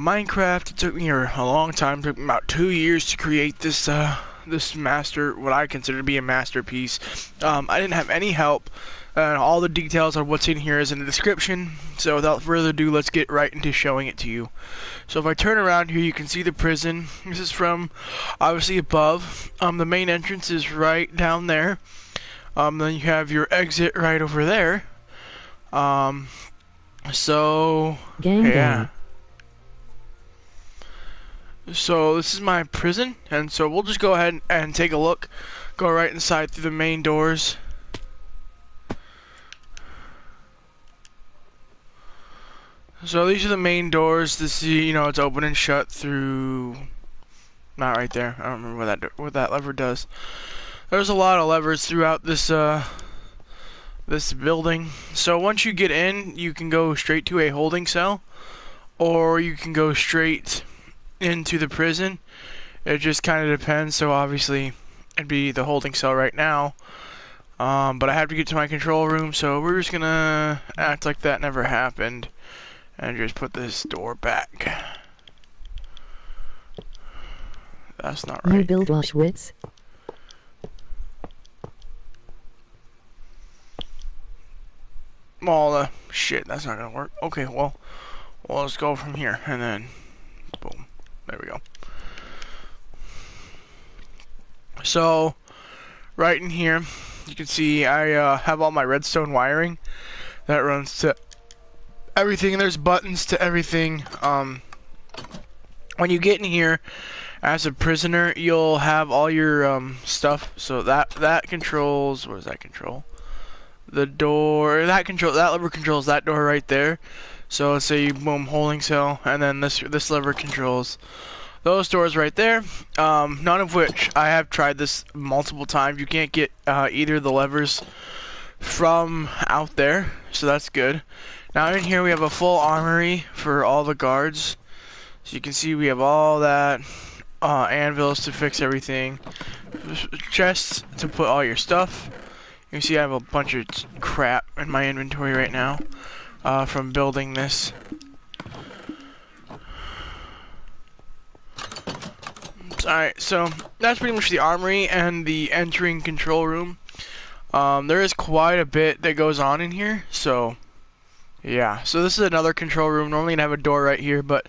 Minecraft, it took me a long time. It took me about 2 years to create this what I consider to be a masterpiece. I didn't have any help, and all the details on what's in here is in the description. So without further ado, let's get right into showing it to you. So if I turn around here, you can see the prison. This is from obviously above. The main entrance is right down there. Then you have your exit right over there. So yeah. So this is my prison, and so we'll just go ahead and take a look. Go right inside through the main doors. So these are the main doors. This is, it's open and shut through. Not right there. I don't remember what that lever does. There's a lot of levers throughout this this building. So once you get in, you can go straight to a holding cell, or you can go straight into the prison. It just kind of depends. So obviously it'd be the holding cell right now, but I have to get to my control room, so we're just gonna act like that never happened and just put this door back. That's not right. You build Auschwitz. Well, shit, that's not gonna work. Okay, well let's go from here, and then boom, there we go. So right in here, you can see I have all my redstone wiring that runs to everything, and there's buttons to everything. When you get in here as a prisoner, you'll have all your stuff. So that controls, what does that control? The door. That lever controls that door right there. So let's say you boom, holding cell, and then this lever controls those doors right there. None of which I have tried this multiple times. You can't get either of the levers from out there, so that's good. Now in here we have a full armory for all the guards. So you can see we have all that, anvils to fix everything, chests to put all your stuff. You can see I have a bunch of crap in my inventory right now from building this. Alright, so that's pretty much the armory and the entering control room. There is quite a bit that goes on in here, so yeah. So this is another control room. Normally I'd have a door right here, but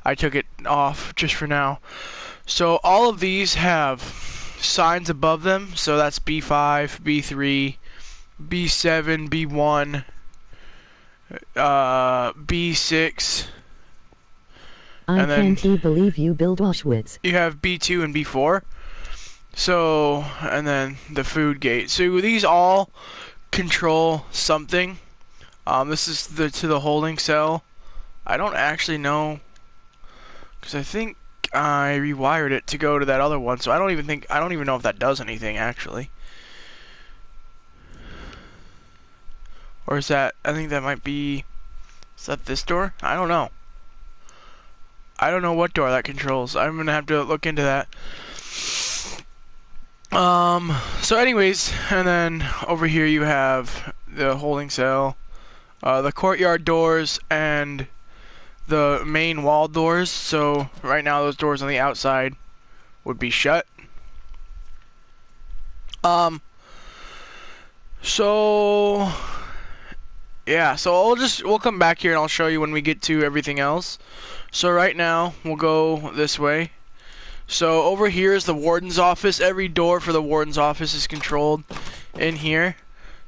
I took it off just for now. So all of these have signs above them, so that's B5, B3, B7, B1, B6. I can't believe you build Auschwitz. You have B2 and B4. So, and then the food gate. So these all control something. This is to the holding cell. I don't actually know, because I think I rewired it to go to that other one. So I don't even know if that does anything actually. Or is that? I think that might be. Is that this door? I don't know. I don't know what door that controls. I'm gonna have to look into that. So anyways, and then over here you have the holding cell, the courtyard doors, and the main wall doors. So right now those doors on the outside would be shut. So yeah, so we'll come back here and I'll show you when we get to everything else. So right now we'll go this way. So over here is the warden's office. Every door for the warden's office is controlled in here.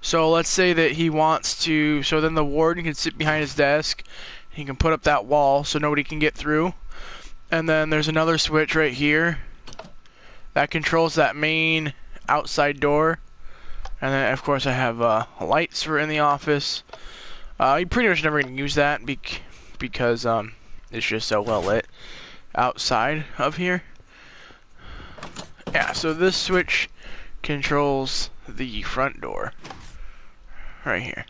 So let's say that he wants to, so then the warden can sit behind his desk. He can put up that wall so nobody can get through. And then there's another switch right here that controls that main outside door. And then of course I have lights for in the office. You pretty much never gonna use that because it's just so well lit outside of here. Yeah, so this switch controls the front door right here,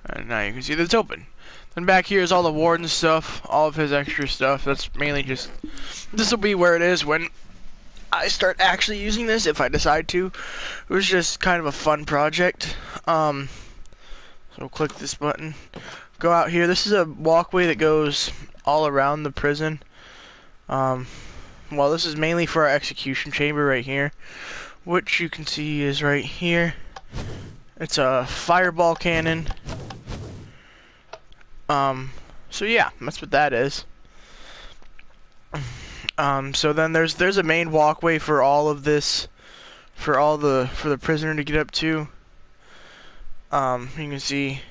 and now you can see that it's open. Then back here is all the warden stuff, all of his extra stuff. That's mainly just, this will be where it is when I start actually using this, if I decide to. It was just kind of a fun project. So click this button, go out here. This is a walkway that goes all around the prison. Well, this is mainly for our execution chamber right here, which you can see is right here. It's a fireball cannon. So yeah, that's what that is. So then there's a main walkway for all of this, for the prisoner to get up to. You can see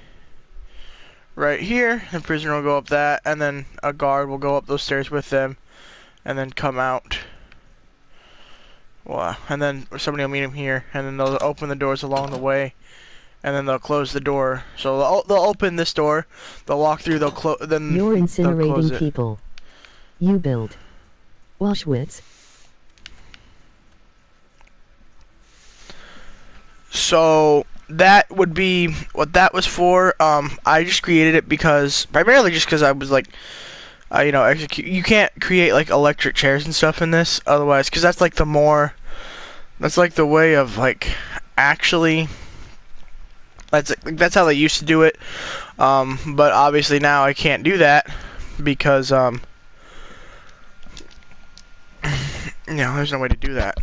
right here, the prisoner will go up that, and then a guard will go up those stairs with them, and then come out. Well, and then somebody will meet him here, and then they'll open the doors along the way, and then they'll close the door. So they'll open this door, they'll walk through, they'll close, then You're they'll close incinerating it. people. You build Auschwitz. So that would be what that was for. I just created it primarily just because I was like, execute. You can't create like electric chairs and stuff in this, otherwise, because that's like that's like the way of like actually. That's how they used to do it. But obviously now I can't do that because there's no way to do that.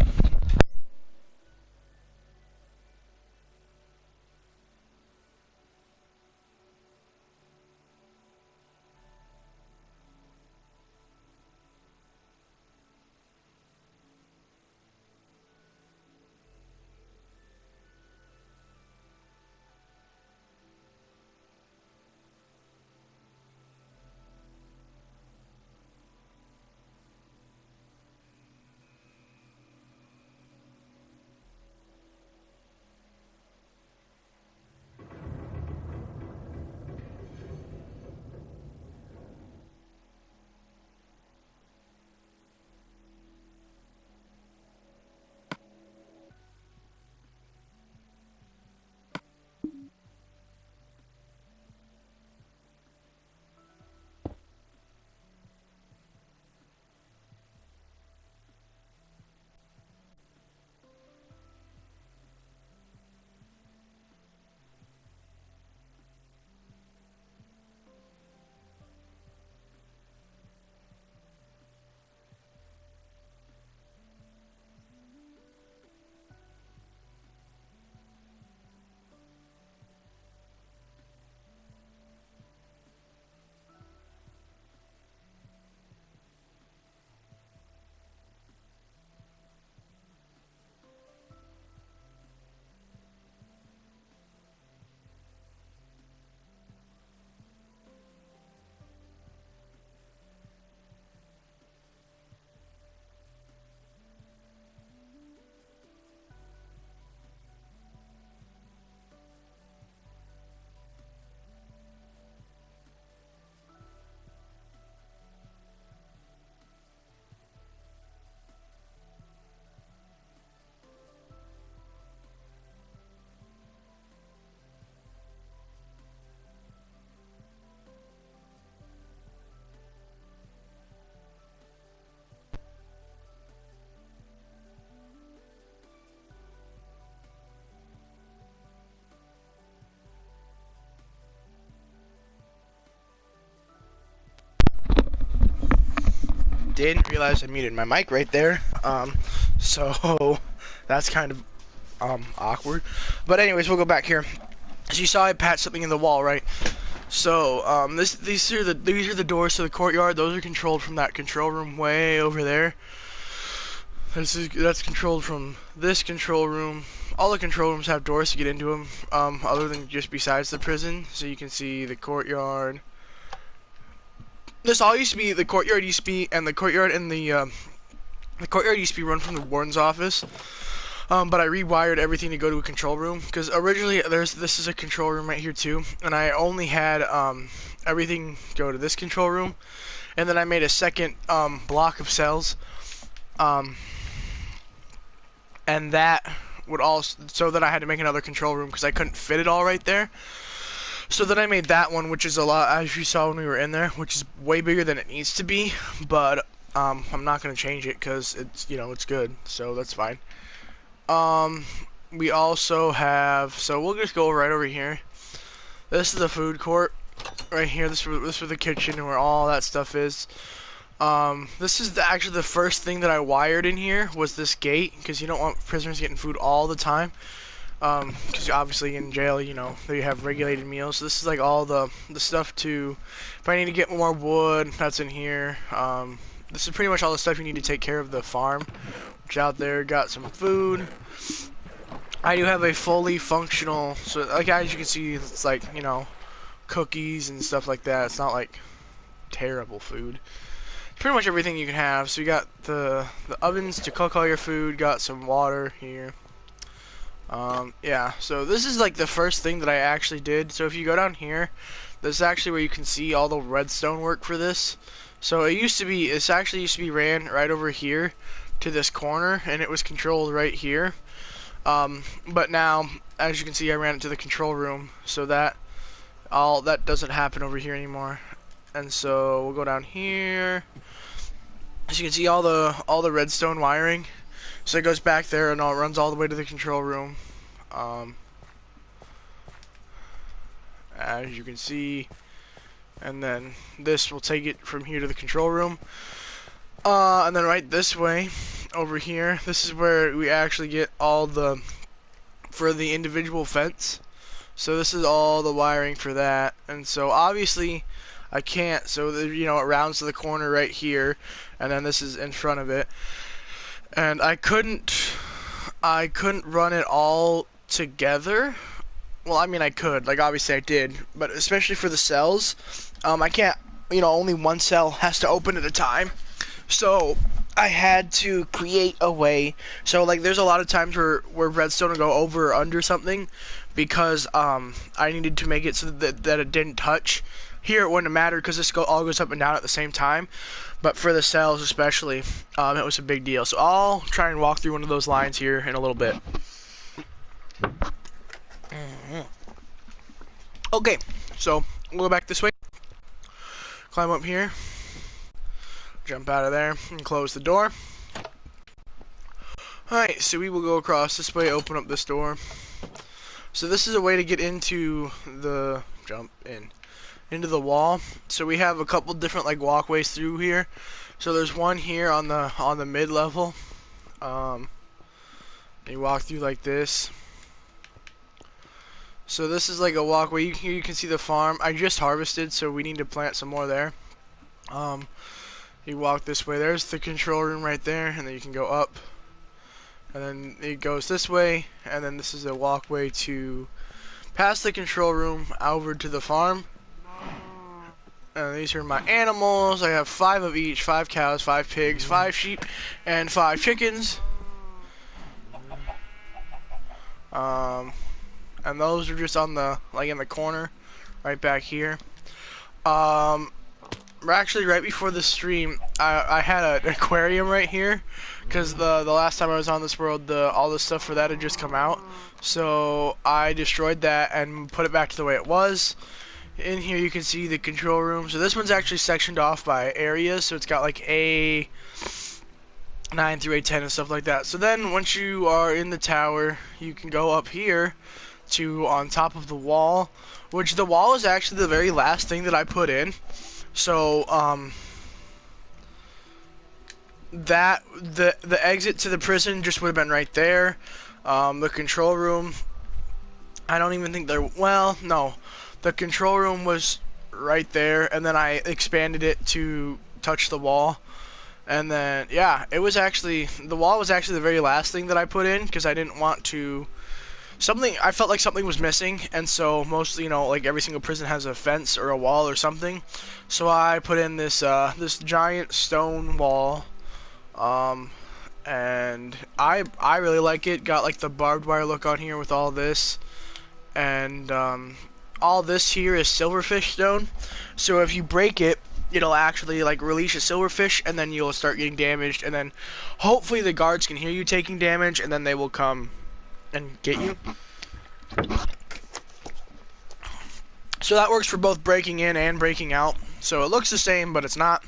Didn't realize I muted my mic right there. So that's kind of awkward. But anyways, we'll go back here. So you saw I patched something in the wall, right? So these are the doors to the courtyard. Those are controlled from that control room way over there. That's controlled from this control room. All the control rooms have doors to get into them, other than just besides the prison. So you can see the courtyard. This all used to be the courtyard used to be, and the courtyard and the courtyard used to be run from the warden's office. But I rewired everything to go to a control room because originally this is a control room right here too, and I only had everything go to this control room, and then I made a second block of cells, and that would also, so then I had to make another control room because I couldn't fit it all right there. So then I made that one, which is a lot, as you saw when we were in there, which is way bigger than it needs to be, but I'm not going to change it because it's, it's good, so that's fine. We also have, so we'll just go right over here. This is the food court. right here. This is where the kitchen and where all that stuff is. This is actually the first thing that I wired in here was this gate, because you don't want prisoners getting food all the time. Because obviously in jail, you know, they have regulated meals. So this is like all the stuff to, if I need to get more wood, that's in here. This is pretty much all the stuff you need to take care of the farm, which out there. Got some food. I do have a fully functional, so like as you can see, it's like, you know, cookies and stuff like that. It's not like terrible food. It's pretty much everything you can have. So you got the ovens to cook all your food. Got some water here. Yeah, so this is like the first thing that I actually did. So if you go down here, this is actually where you can see all the redstone work for this. So this actually used to be ran right over here to this corner, and it was controlled right here. But now, as you can see, I ran it to the control room, so that doesn't happen over here anymore. And so we'll go down here. As you can see, all the redstone wiring. So it goes back there and it runs all the way to the control room. As you can see, and then this will take it from here to the control room. And then right this way, over here, this is where we actually get all for the individual fence. So this is all the wiring for that. And so obviously I can't, so you know, it rounds to the corner right here, and then this is in front of it. And I couldn't run it all together. Well, I mean, I could, like, obviously I did, but especially for the cells, I can't, you know, only one cell has to open at a time. So I had to create a way. So like, there's a lot of times where redstone will go over or under something, because I needed to make it so that it didn't touch. Here it wouldn't have mattered because this all goes up and down at the same time. But for the cells especially, it was a big deal. So I'll try and walk through one of those lines here in a little bit. Okay, so we'll go back this way. Climb up here. Jump out of there and close the door. Alright, so we will go across this way, open up this door. So this is a way to get into the into the wall. So we have a couple different like walkways through here. So there's one here on the mid level. You walk through like this. So this is like a walkway. You can see the farm. I just harvested, so we need to plant some more there. You walk this way. There's the control room right there, and then you can go up. And then it goes this way, and then this is a walkway to past the control room over to the farm. And these are my animals. I have 5 of each: 5 cows, 5 pigs, 5 sheep, and 5 chickens. And those are just on the in the corner, right back here. Actually, right before the stream, I had an aquarium right here, because the last time I was on this world, all the stuff for that had just come out. So I destroyed that and put it back to the way it was. In here you can see the control room. So this one's actually sectioned off by areas, so it's got like A9 through A10 and stuff like that. So then once you are in the tower, you can go up here to on top of the wall, which the wall is actually the very last thing that I put in. So that the exit to the prison just would have been right there. The control room, I don't even think no, the control room was right there, and then I expanded it to touch the wall. And then yeah, the wall was actually the very last thing that I put in, because I didn't want to. I felt like something was missing, and so mostly, you know, like every single prison has a fence or a wall or something. So I put in this this giant stone wall, and I really like it. Got like the barbed wire look on here with all this, and all this here is silverfish stone. So if you break it, it'll actually like release a silverfish, and then you'll start getting damaged, and then hopefully the guards can hear you taking damage, and then they will come and get you. So that works for both breaking in and breaking out. So it looks the same, but it's not.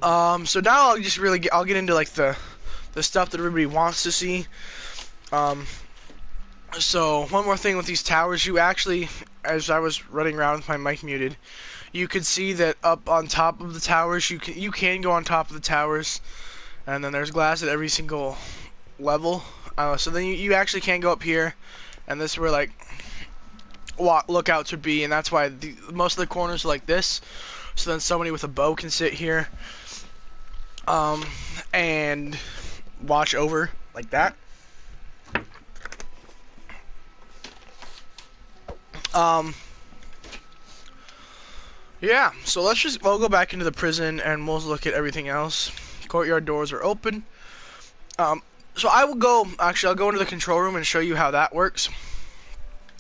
So now I'll get into like the stuff that everybody wants to see. So one more thing with these towers, you actually, as I was running around with my mic muted, you could see that up on top of the towers, you can go on top of the towers, and then there's glass at every single level. So then you actually can go up here, and this is where like lookouts would be, and that's why most of the corners are like this. So then somebody with a bow can sit here, and watch over like that. Yeah, so we'll go back into the prison and we'll look at everything else. Courtyard doors are open. So I'll go into the control room and show you how that works.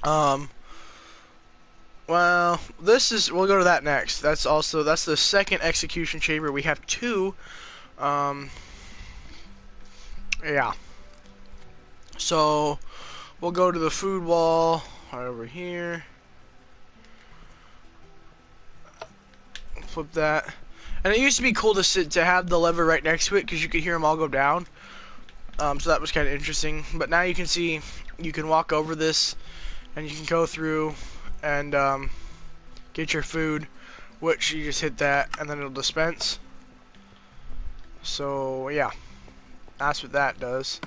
Well, we'll go to that next. That's the second execution chamber. We have two. Yeah. So we'll go to the food wall right over here. Flip that, and it used to be cool to have the lever right next to it because you could hear them all go down. So that was kind of interesting. But now you can see you can walk over this, and you can go through and get your food, which you just hit that, and then it'll dispense. So yeah, that's what that does.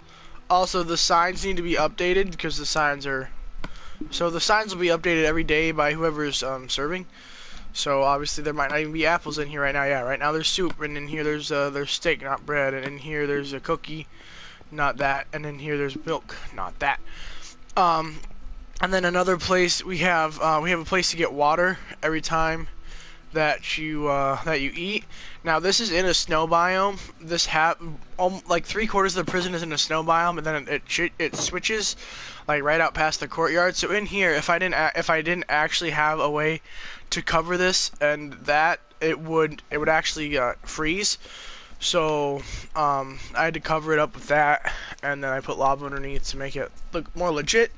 Also, the signs need to be updated because the signs will be updated every day by whoever's serving. So obviously there might not even be apples in here right now. Yeah, right now there's soup, and in here there's steak, not bread, and in here there's a cookie, not that, and in here there's milk, not that. And then another place we have a place to get water every time that you eat. Now this is in a snow biome. Like 3/4 of the prison is in a snow biome, and then it switches like right out past the courtyard. So in here, if I didn't actually have a way to cover this, and that it would actually freeze. So I had to cover it up with that, and then I put lava underneath to make it look more legit.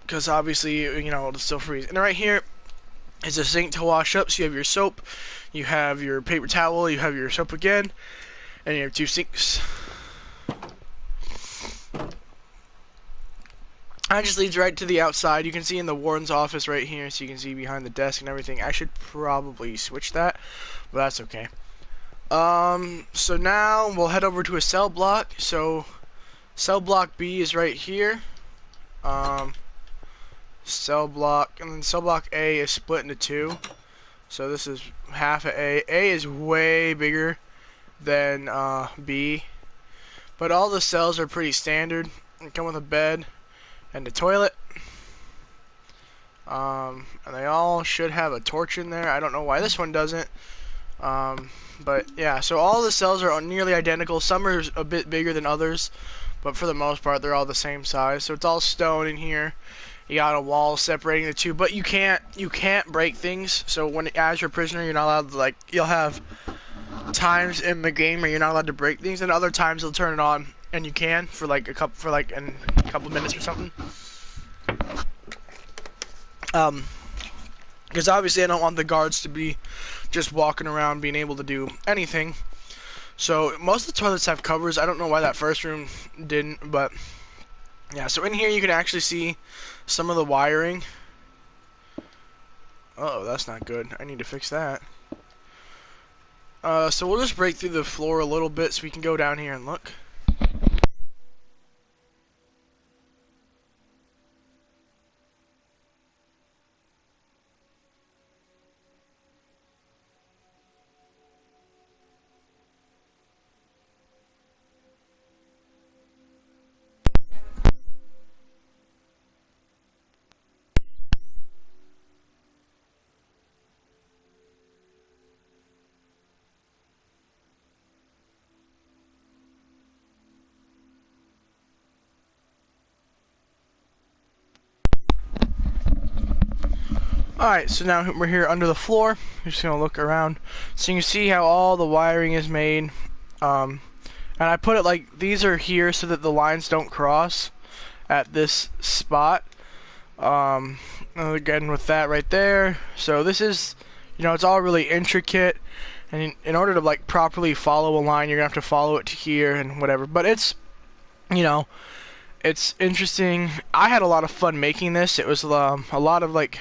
Because obviously, it'll still freeze. And right here is a sink to wash up. So you have your soap, you have your paper towel, you have your soap again, and you have two sinks. That just leads right to the outside. You can see in the warden's office right here, so you can see behind the desk and everything. I should probably switch that, but that's okay. So now we'll head over to a cell block. So cell block B is right here. Cell block, and then cell block A is split into two. So this is half of A. A is way bigger than B, but all the cells are pretty standard. They come with a bed and a toilet, and they all should have a torch in there. I don't know why this one doesn't, but yeah, so all the cells are nearly identical. Some are a bit bigger than others, but for the most part they're all the same size. So it's all stone in here. You got a wall separating the two, but you can't break things. So as your prisoner, you're not allowed to, you'll have times in the game where you're not allowed to break things, and other times they'll turn it on and you can for a couple minutes or something. Because obviously I don't want the guards to be just walking around being able to do anything. So most of the toilets have covers. I don't know why that first room didn't, but yeah. So in here you can actually see some of the wiring. Oh, that's not good. I need to fix that. So we'll just break through the floor a little bit so we can go down here and look. Alright, so now we're here under the floor. We're just gonna look around. So you can see how all the wiring is made. And I put it like these are here so that the lines don't cross at this spot. Again with that right there. So this is, it's all really intricate. And in order to properly follow a line, you're gonna have to follow it to here and whatever. But it's, It's interesting. I had a lot of fun making this. It was a lot of like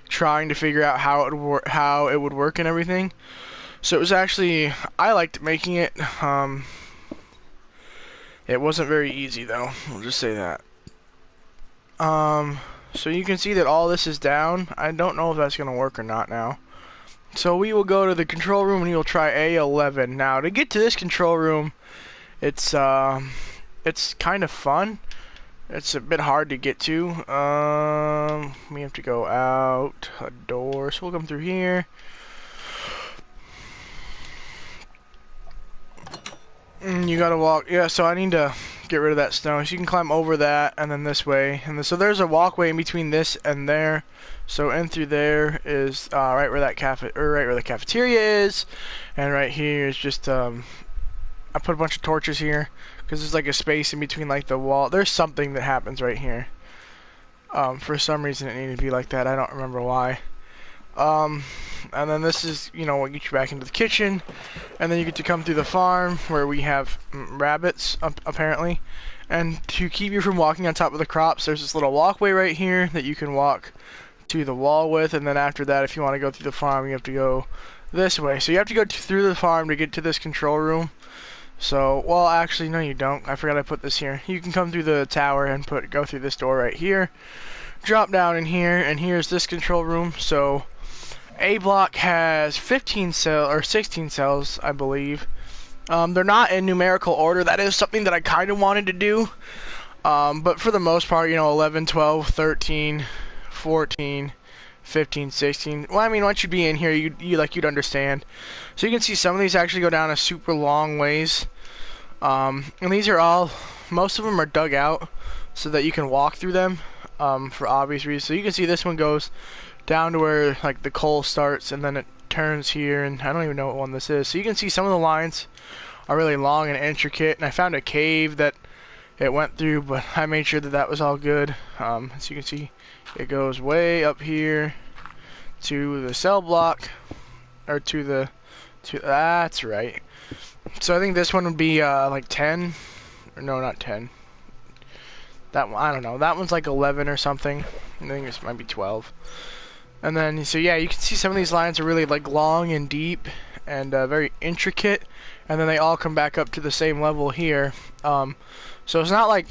trying to figure out how it would work and everything. So it was actually, I liked making it. It wasn't very easy though. I'll just say that. So you can see that all this is down. I don't know if that's gonna work or not now. So we will go to the control room and we will try A11. Now to get to this control room, it's kind of fun. It's a bit hard to get to. We have to go out a door, so we'll come through here. You gotta walk. Yeah, so I need to get rid of that stone. So you can climb over that and then this way. And so there's a walkway in between this and there. So in through there is right where that right where the cafeteria is, and right here is just I put a bunch of torches here because there's like a space in between like the wall. There's something that happens right here. For some reason it needed to be like that. I don't remember why. And then this is, you know, what gets you back into the kitchen, and then you get to come through the farm where we have rabbits apparently. And to keep you from walking on top of the crops, there's this little walkway right here that you can walk to the wall with, and then after that, if you want to go through the farm, you have to go this way. So you have to go through the farm to get to this control room. So, well, actually, no, you don't. I forgot I put this here. You can come through the tower and go through this door right here. Drop down in here, and here's this control room. So A block has 15 cells or 16 cells, I believe. They're not in numerical order. That is something that I kind of wanted to do. But for the most part, you know, 11, 12, 13, 14, 15, 16. Well, I mean, once you'd be in here, you'd understand. So you can see some of these actually go down a super long ways. And these are all, most of them are dug out so that you can walk through them for obvious reasons. So you can see this one goes down to where like the coal starts, and then it turns here, and I don't even know what one this is. So you can see some of the lines are really long and intricate, and I found a cave that it went through, but I made sure that that was all good. As you can see, it goes way up here to the cell block, or that's right. So I think this one would be like 10, or no, not 10. That one, I don't know. That one's like 11 or something. I think this might be 12. And then, so yeah, you can see some of these lines are really like long and deep and very intricate, and then they all come back up to the same level here. So it's not like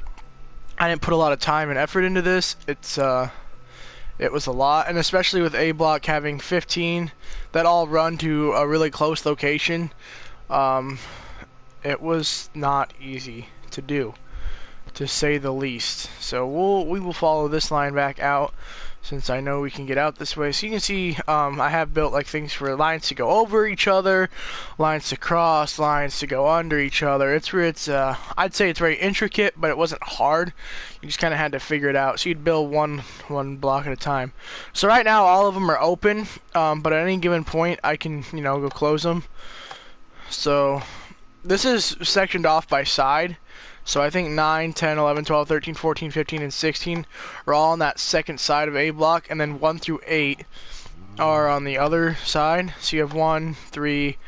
I didn't put a lot of time and effort into this. It was a lot, and especially with A block having 15 that all run to a really close location, it was not easy to do, to say the least. So we will follow this line back out, since I know we can get out this way. So you can see I have built like things for lines to go over each other, lines to cross, lines to go under each other. I'd say it's very intricate, but it wasn't hard. You just kind of had to figure it out. So you'd build one block at a time. So right now all of them are open, but at any given point I can, you know, go close them. So this is sectioned off by side. So I think 9, 10, 11, 12, 13, 14, 15, and 16 are all on that second side of A block, and then 1 through 8 are on the other side. So you have 1, 3,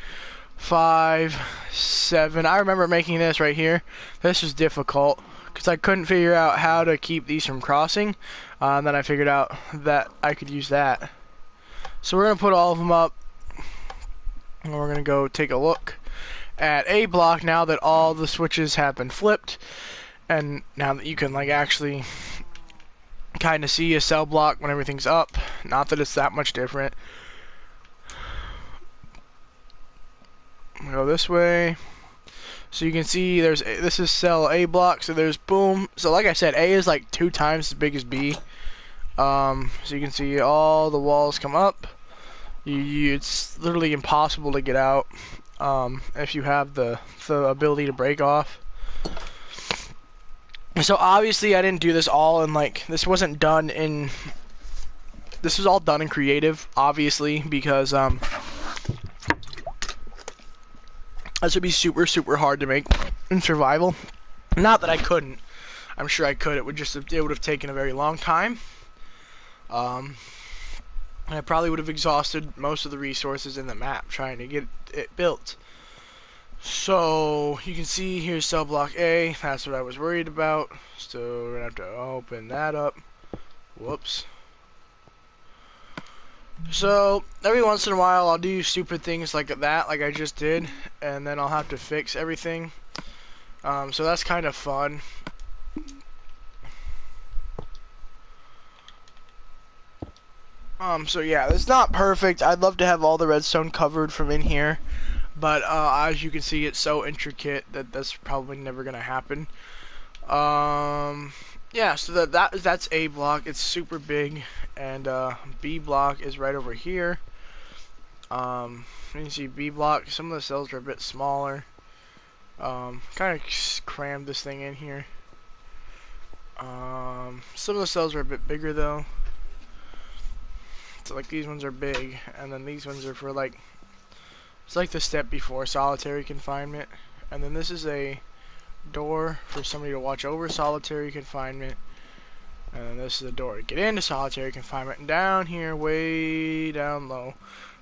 5, 7. I remember making this right here. This was difficult because I couldn't figure out how to keep these from crossing. And then I figured out that I could use that. So we're going to put all of them up, and we're going to go take a look at A block now that all the switches have been flipped, and now that you can like actually kind of see a cell block when everything's up. Not that it's that much different. Go this way, so you can see this is cell A block. So there's boom. So like I said, A is like 2 times as big as B. So you can see all the walls come up. It's literally impossible to get out. If you have the ability to break off. So obviously I didn't do this all in like, this was all done in creative, obviously, because this would be super hard to make in survival. Not that I couldn't. I'm sure I could. It would have taken a very long time. And I probably would have exhausted most of the resources in the map trying to get it built. So you can see here's cell block A. That's what I was worried about. So we're gonna have to open that up. Whoops. So every once in a while I'll do stupid things like that, like I just did, and then I'll have to fix everything. So that's kind of fun. So yeah, it's not perfect. I'd love to have all the redstone covered from in here, but as you can see, it's so intricate that that's probably never gonna happen. Yeah, so that's A block. It's super big, and B block is right over here. You can see B block. Some of the cells are a bit smaller. Kind of crammed this thing in here. Some of the cells are a bit bigger though. So like these ones are big, and then these ones are for like, it's like the step before solitary confinement, and then this is a door for somebody to watch over solitary confinement, and then this is a door to get into solitary confinement. And down here, way down low,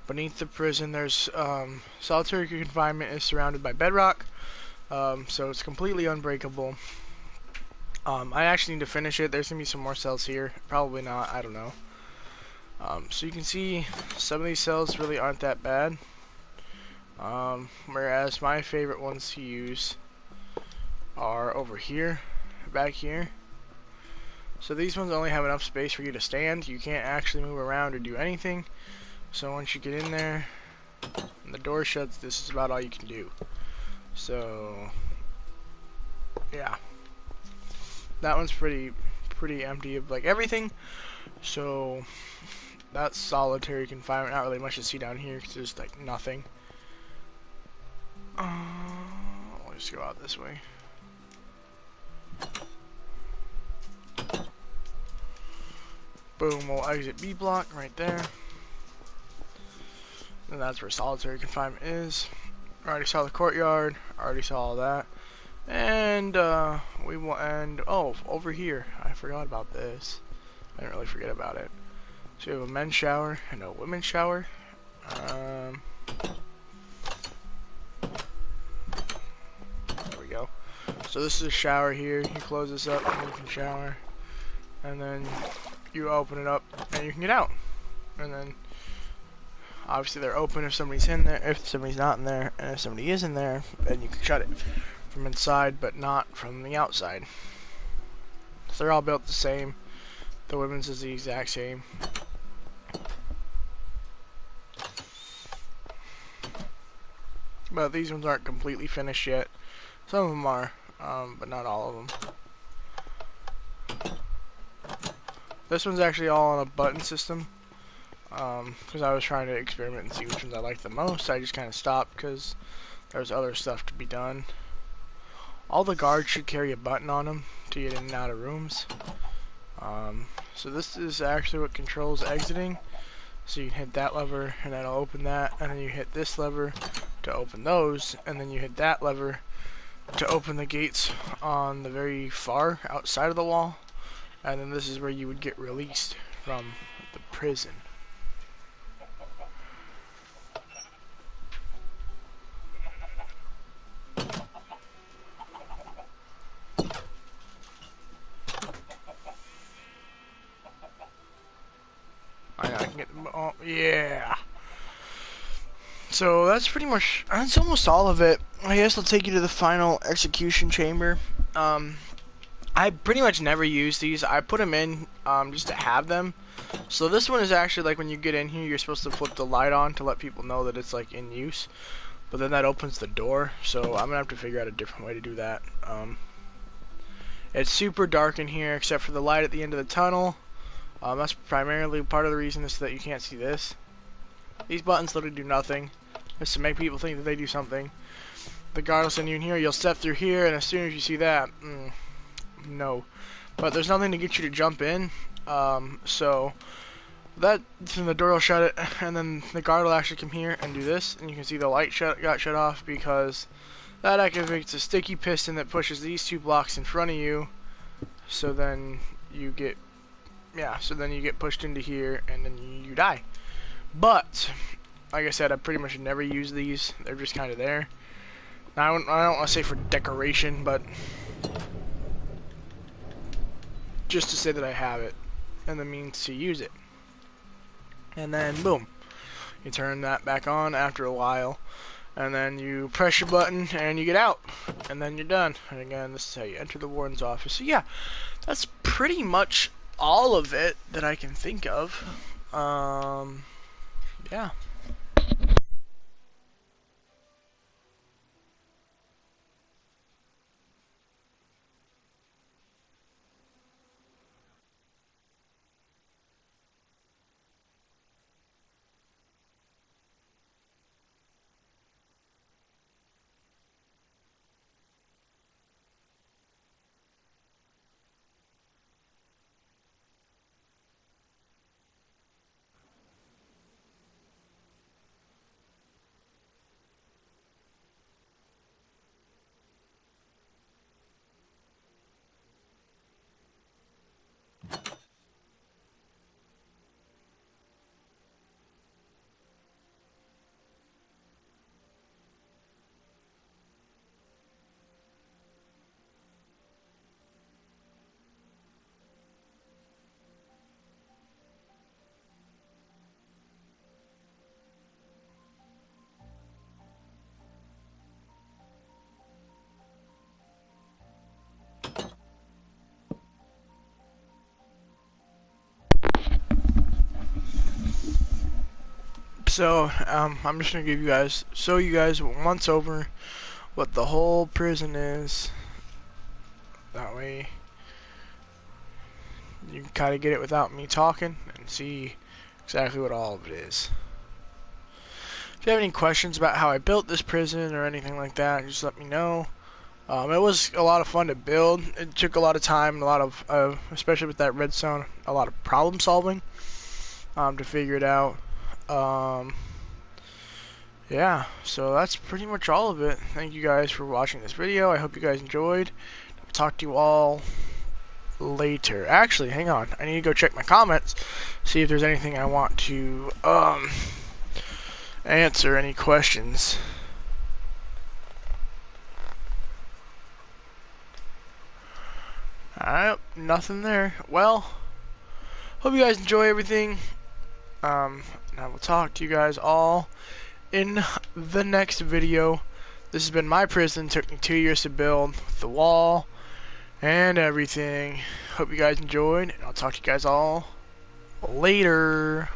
beneath the prison, there's solitary confinement is surrounded by bedrock, so it's completely unbreakable. I actually need to finish it. There's gonna be some more cells here, probably not, I don't know. So you can see some of these cells really aren't that bad, whereas my favorite ones to use are over here, back here. So these ones only have enough space for you to stand. You can't actually move around or do anything. So once you get in there and the door shuts, this is about all you can do. So yeah, that one's pretty empty of like everything. So that's solitary confinement. Not really much to see down here because there's like nothing. Let's go out this way. Boom, we'll exit B block right there. And that's where solitary confinement is. Already saw the courtyard, already saw all that. And we will end, oh, over here. I forgot about this. I didn't really forget about it. So we have a men's shower and a women's shower. There we go. So this is a shower here. You close this up and you can shower. And then you open it up and you can get out. And then obviously they're open if somebody's in there, if somebody's not in there, and if somebody is in there, then you can shut it from inside but not from the outside. So they're all built the same. The women's is the exact same. But these ones aren't completely finished yet. Some of them are, but not all of them. This one's actually all on a button system, because I was trying to experiment and see which ones I liked the most. I just kind of stopped because there's other stuff to be done. All the guards should carry a button on them to get in and out of rooms. So this is actually what controls exiting. So you can hit that lever and that'll open that, and then you hit this lever to open those, and then you hit that lever to open the gates on the very far outside of the wall, and then this is where you would get released from the prison. I can get them all. Yeah. So that's pretty much, that's almost all of it. I guess I'll take you to the final execution chamber. I pretty much never use these. I put them in just to have them. So this one is actually like when you get in here, you're supposed to flip the light on to let people know that it's like in use. But then that opens the door. So I'm gonna have to figure out a different way to do that. It's super dark in here except for the light at the end of the tunnel. That's primarily part of the reason is that you can't see this. These buttons literally do nothing. Just to make people think that they do something. The guard will send you in here, you'll step through here, and as soon as you see that, no. But there's nothing to get you to jump in. So that, then the door will shut it, and then the guard will actually come here and do this, and you can see the light got shut off because that activates a sticky piston that pushes these two blocks in front of you. So then you get, so then you get pushed into here, and then you die. But like I said, I pretty much never use these. They're just kind of there. I don't want to say for decoration, but just to say that I have it and the means to use it. And then boom, you turn that back on after a while, and then you press your button and you get out, and then you're done. And again, this is how you enter the warden's office. So yeah, that's pretty much all of it that I can think of. Yeah. So, I'm just gonna show you guys once over what the whole prison is. That way, you can kind of get it without me talking and see exactly what all of it is. If you have any questions about how I built this prison or anything like that, just let me know. It was a lot of fun to build. It took a lot of time, and a lot of, especially with that redstone, a lot of problem solving to figure it out. Yeah, so that's pretty much all of it. Thank you guys for watching this video. I hope you guys enjoyed. I'll talk to you all later. Actually, hang on. I need to go check my comments, see if there's anything I want to answer, any questions. Alright, nothing there. Well, hope you guys enjoy everything. And I will talk to you guys all in the next video. This has been my prison. Took me 2 years to build with the wall and everything. Hope you guys enjoyed, and I'll talk to you guys all later.